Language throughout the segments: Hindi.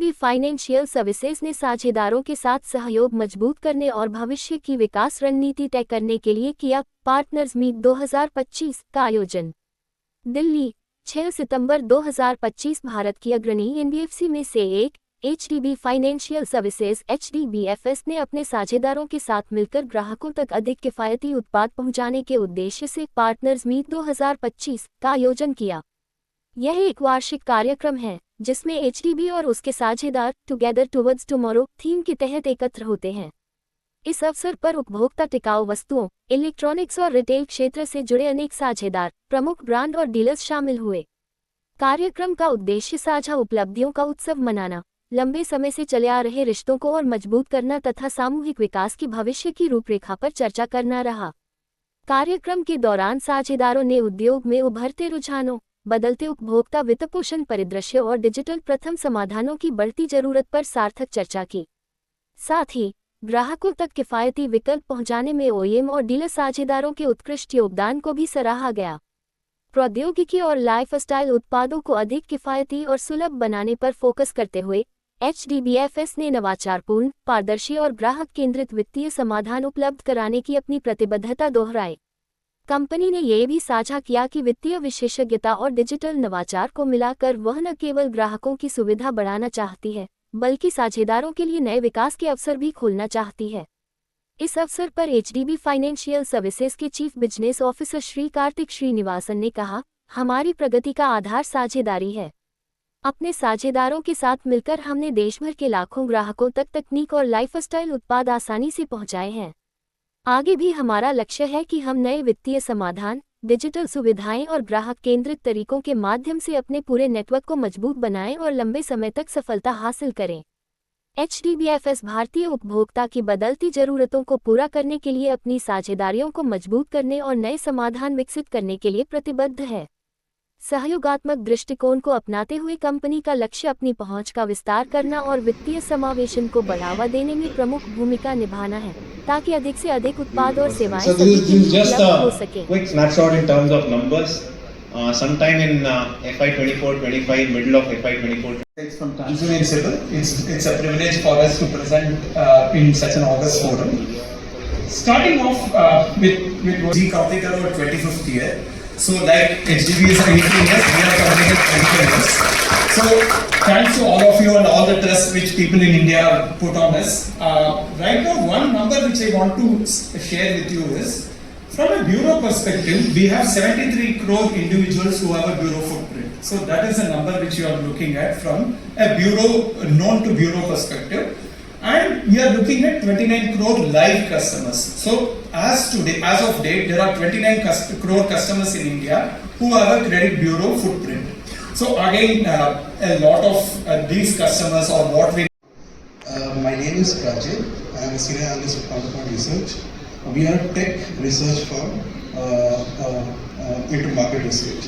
एचडीबी फाइनेंशियल सर्विसेज ने साझेदारों के साथ सहयोग मजबूत करने और भविष्य की विकास रणनीति तय करने के लिए किया पार्टनर्स मीट 2025 का आयोजन। दिल्ली, 6 सितंबर 2025। भारत की अग्रणी एनबीएफसी में से एक एचडीबी फाइनेंशियल सर्विसेज एचडीबीएफएस ने अपने साझेदारों के साथ मिलकर ग्राहकों तक अधिक किफायती उत्पाद पहुंचाने के उद्देश्य से पार्टनर्स मीट 2025 का आयोजन किया। यह एक वार्षिक कार्यक्रम है जिसमें एचडीबी और उसके साझेदार टुगेदर टुवर्ड्स टुमारो थीम के तहत एकत्र होते हैं। इस अवसर पर उपभोक्ता टिकाऊ वस्तुओं, इलेक्ट्रॉनिक्स और रिटेल क्षेत्र से जुड़े अनेक साझेदार, प्रमुख ब्रांड और डीलर्स शामिल हुए। कार्यक्रम का उद्देश्य साझा उपलब्धियों का उत्सव मनाना, लंबे समय से चले आ रहे रिश्तों को और मजबूत करना तथा सामूहिक विकास की भविष्य की रूपरेखा पर चर्चा करना रहा। कार्यक्रम के दौरान साझेदारों ने उद्योग में उभरते रुझानों, बदलते उपभोक्ता वित्तपोषण परिदृश्य और डिजिटल प्रथम समाधानों की बढ़ती जरूरत पर सार्थक चर्चा की। साथ ही ग्राहकों तक किफायती विकल्प पहुंचाने में ओईएम और डीलर साझेदारों के उत्कृष्ट योगदान को भी सराहा गया। प्रौद्योगिकी और लाइफस्टाइल उत्पादों को अधिक किफायती और सुलभ बनाने पर फोकस करते हुए एचडीबीएफएस ने नवाचारपूर्ण, पारदर्शी और ग्राहक केंद्रित वित्तीय समाधान उपलब्ध कराने की अपनी प्रतिबद्धता दोहराई। कंपनी ने यह भी साझा किया कि वित्तीय विशेषज्ञता और डिजिटल नवाचार को मिलाकर वह न केवल ग्राहकों की सुविधा बढ़ाना चाहती है, बल्कि साझेदारों के लिए नए विकास के अवसर भी खोलना चाहती है। इस अवसर पर एचडीबी फाइनेंशियल सर्विसेज के chief business officer Shri Kartik Srinivasan ने कहा, हमारी प्रगति का आधार साझेदारी है। अपने साझेदारों के साथ मिलकर हमने देशभर के लाखों ग्राहकों तक तकनीक और लाइफस्टाइल उत्पाद आसानी से पहुंचाए हैं। आगे भी हमारा लक्ष्य है कि हम नए वित्तीय समाधान, डिजिटल सुविधाएं और ग्राहक केंद्रित तरीकों के माध्यम से अपने पूरे नेटवर्क को मजबूत बनाएं और लंबे समय तक सफलता हासिल करें। एचडीबीएफएस भारतीय उपभोक्ता की बदलती जरूरतों को पूरा करने के लिए अपनी साझेदारियों को मजबूत करने और नए समाधान विकसित करने के लिए प्रतिबद्ध है। सहयोगात्मक दृष्टिकोण को अपनाते हुए कंपनी का लक्ष्य अपनी पहुंच का विस्तार करना और वित्तीय समावेशन को बढ़ावा देने में प्रमुख भूमिका निभाना है, ताकि अधिक से अधिक उत्पाद और सेवाएं सभी के लिए उपलब्ध हो सकें। Quick snapshot in terms of numbers. Sometime in FY24-25, middle of FY24. It's invincible. It's a privilege for us to present in such an august forum. Starting off with G Karthik our 25th year. So like HDB is 18 years, we are completed 25 years. So thanks to all of you and all the trust which people in India put on us. Right now, one number which I want to share with you is, from a bureau perspective, we have 73 crore individuals who have a bureau footprint. So that is a number which you are looking at from a bureau, known to bureau perspective. And we are looking at 29 crore live customers. So as of date, there are 29 crore customers in India who have a credit bureau footprint. So again, a lot of these customers or what we... My name is Prajit. I am a senior analyst at Counterpoint Research. We are a tech research firm into market research.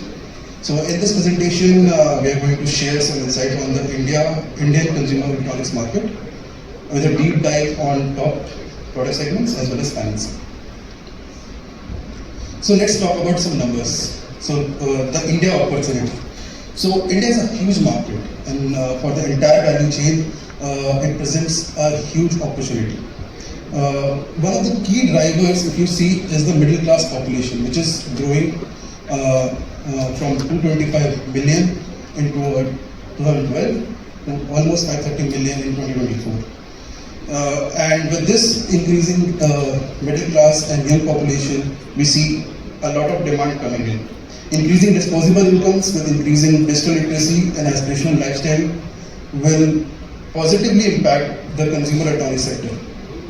So in this presentation, we are going to share some insight on the Indian consumer electronics market, with a deep dive on top product segments as well as financing. So let's talk about some numbers. So the India opportunity. So India is a huge market, and for the entire value chain, it presents a huge opportunity. One of the key drivers, if you see, is the middle class population, which is growing from 225 million in 2012 to almost 530 million in 2024. And with this increasing middle class and young population, we see a lot of demand coming in. Increasing disposable incomes with increasing digital literacy and aspirational lifestyle will positively impact the consumer electronics sector.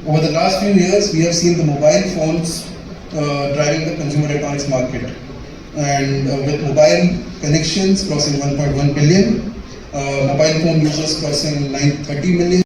Over the last few years, we have seen the mobile phones driving the consumer electronics market. And with mobile connections crossing 1.1 billion, mobile phone users crossing 930 million,